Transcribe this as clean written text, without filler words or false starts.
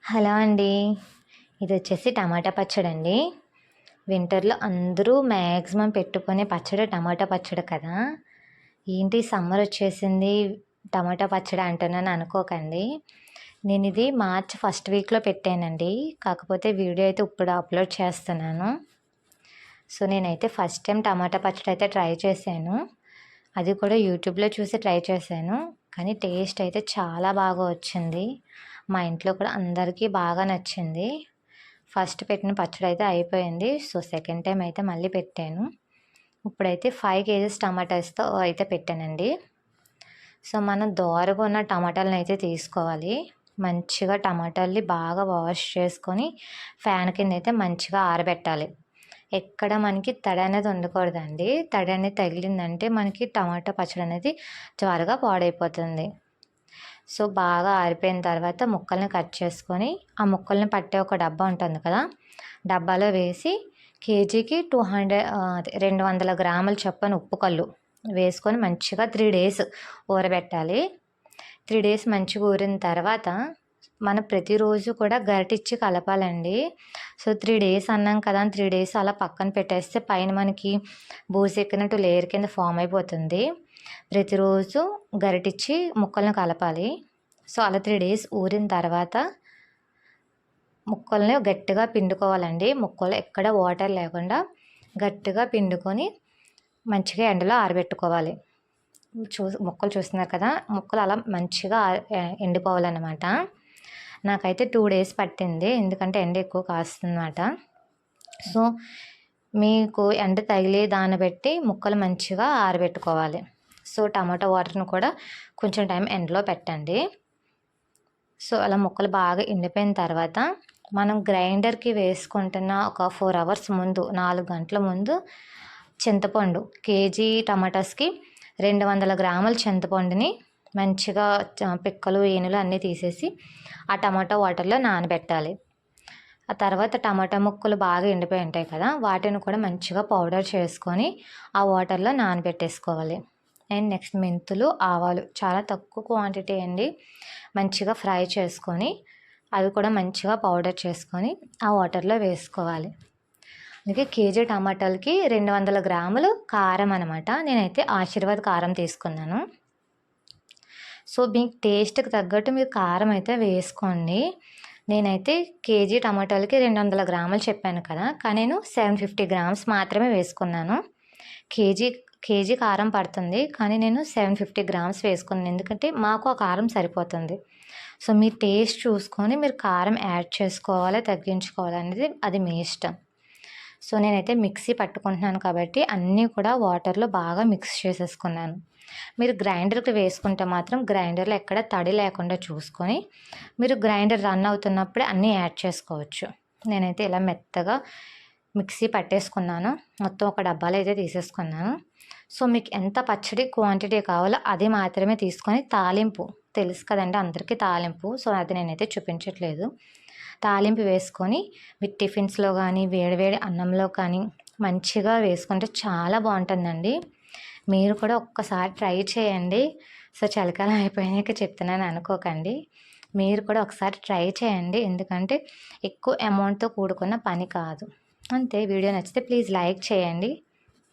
Hello అండి. ఇది వచ్చేసి టమాటా పచ్చడి అండి. వింటర్‌లో అందరూ మ్యాక్సిమం పెట్టుకునే పచ్చడి టమాటా పచ్చడి కదా! ఏంటి సమ్మర్ వచ్చేసింది టమాటా పచ్చడి అంటున్నాను అనుకోకండి. నేను ఇది మార్చ్ ఫస్ట్ వీక్‌లో పెట్టానండి. కాకపోతే వీడియో అయితే ఇప్పుడు అప్లోడ్ చేస్తున్నాను. సో, నేనైతే ఫస్ట్ టైం టమాటా పచ్చడి అయితే ట్రై చేశాను. అది కూడా యూట్యూబ్‌లో చూసి ట్రై చేశాను. కానీ టేస్ట్ అయితే చాలా బాగా వచ్చింది. మా ఇంట్లో కూడా అందరికీ బాగా నచ్చింది. ఫస్ట్ పెట్టిన పచ్చడి అయితే అయిపోయింది. సో, సెకండ్ టైం అయితే మళ్ళీ పెట్టాను. ఇప్పుడైతే 5 కేజీస్ టమాటాస్‌తో అయితే పెట్టానండి. సో, మనం దోరగా ఉన్న టమాటాలను అయితే తీసుకోవాలి. మంచిగా టమాటాల్ని బాగా వాష్ చేసుకొని ఫ్యాన్ కింద అయితే మంచిగా ఆరబెట్టాలి. ఎక్కడ మనకి తడి అనేది ఉండకూడదండి. తడి అనేది తగిలిందంటే మనకి టమాటా పచ్చడి అనేది త్వరగా పాడైపోతుంది. సో, బాగా ఆరిపోయిన తర్వాత ముక్కల్ని కట్ చేసుకొని, ఆ ముక్కల్ని పట్టే ఒక డబ్బా ఉంటుంది కదా! డబ్బాలో వేసి కేజీకి 200 గ్రాముల చొప్పున ఉప్పు కల్లు వేసుకొని మంచిగా 3 డేస్ ఊరబెట్టాలి. 3 డేస్ మంచిగా ఊరిన తర్వాత మనం ప్రతిరోజు కూడా గరిటిచ్చి కలపాలండి. సో, 3 డేస్ అన్నాం కదా అని 3 డేస్ అలా పక్కన పెట్టేస్తే పైన మనకి బూజెక్కినట్టు లేయర్ కింద ఫామ్ అయిపోతుంది. ప్రతిరోజు గరిటిచ్చి ముక్కల్ని కలపాలి. సో, అలా 3 డేస్ ఊరిన తర్వాత ముక్కల్ని గట్టిగా పిండుకోవాలండి. ముక్కలు ఎక్కడ వాటర్ లేకుండా గట్టిగా పిండుకొని మంచిగా ఎండలో ఆరబెట్టుకోవాలి. ముక్కలు చూస్తున్నారు కదా! ముక్కలు అలా మంచిగా ఎండిపోవాలన్నమాట. నాకైతే 2 డేస్ పట్టింది. ఎందుకంటే ఎండ ఎక్కువ కాస్తుందన్నమాట. సో, మీకు ఎండ తగిలే దాన్ని బట్టి ముక్కలు మంచిగా ఆరబెట్టుకోవాలి. సో, టమాటా వాటర్‌ని కూడా కొంచెం టైం ఎండలో పెట్టండి. సో, అలా ముక్కలు బాగా ఎండిపోయిన తర్వాత మనం గ్రైండర్‌కి వేసుకుంటున్న ఒక 4 అవర్స్ ముందు 4 గంటల ముందు చింతపండు కేజీ టమాటాస్‌కి 200 గ్రాముల చింతపండుని మంచిగా పిక్కలు, ఈనులు అన్నీ తీసేసి ఆ టమాటా వాటర్‌లో నానబెట్టాలి. ఆ తర్వాత టమాటా ముక్కలు బాగా ఎండిపోయి ఉంటాయి కదా! వాటిని కూడా మంచిగా పౌడర్ చేసుకొని ఆ వాటర్‌లో నానబెట్టేసుకోవాలి. అండ్ నెక్స్ట్ మెంతులు, ఆవాలు చాలా తక్కువ క్వాంటిటీ అండి. మంచిగా ఫ్రై చేసుకొని అవి కూడా మంచిగా పౌడర్ చేసుకొని ఆ వాటర్‌లో వేసుకోవాలి. అందుకే కేజీ టమాటాలకి 200 గ్రాములు కారం అనమాట. నేనైతే ఆశీర్వాద్ కారం తీసుకున్నాను. సో, మీకు టేస్ట్‌కి తగ్గట్టు మీరు కారం అయితే వేసుకోండి. నేనైతే కేజీ టమాటాలకి 200 గ్రాములు చెప్పాను కదా! కానీ నేను 750 గ్రామ్స్ మాత్రమే వేసుకున్నాను. కేజీ కేజీ కారం పడుతుంది. కానీ నేను 750 గ్రామ్స్ వేసుకున్నాను. ఎందుకంటే మాకు ఆ కారం సరిపోతుంది. సో, మీ టేస్ట్ చూసుకొని మీరు కారం యాడ్ చేసుకోవాలా, తగ్గించుకోవాలా అనేది అది మీ ఇష్టం. సో, నేనైతే మిక్సీ పట్టుకుంటున్నాను కాబట్టి అన్నీ కూడా వాటర్‌లో బాగా మిక్స్ చేసేసుకున్నాను. మీరు గ్రైండర్‌కి వేసుకుంటే మాత్రం గ్రైండర్‌లో ఎక్కడ తడి లేకుండా చూసుకొని మీరు గ్రైండర్ రన్ అవుతున్నప్పుడే అన్నీ యాడ్ చేసుకోవచ్చు. నేనైతే ఇలా మెత్తగా మిక్సీ పట్టేసుకున్నాను. మొత్తం ఒక డబ్బాలో అయితే తీసేసుకున్నాను. సో, మీకు ఎంత పచ్చడి క్వాంటిటీ కావాలో అది మాత్రమే తీసుకొని తాలింపు తెలుసు కదండీ అందరికీ తాలింపు. సో, అది నేనైతే చూపించట్లేదు. తాలింపు వేసుకొని మీరు టిఫిన్స్‌లో కానీ, వేడివేడి అన్నంలో కానీ మంచిగా వేసుకుంటే చాలా బాగుంటుందండి. మీరు కూడా ఒక్కసారి ట్రై చేయండి. సో, చలికాలం అయిపోయాక చెప్తున్నాను అనుకోకండి. మీరు కూడా ఒకసారి ట్రై చేయండి. ఎందుకంటే ఎక్కువ అమౌంట్‌తో కూడుకున్న పని కాదు. అంతే. వీడియో నచ్చితే ప్లీజ్ లైక్ చేయండి.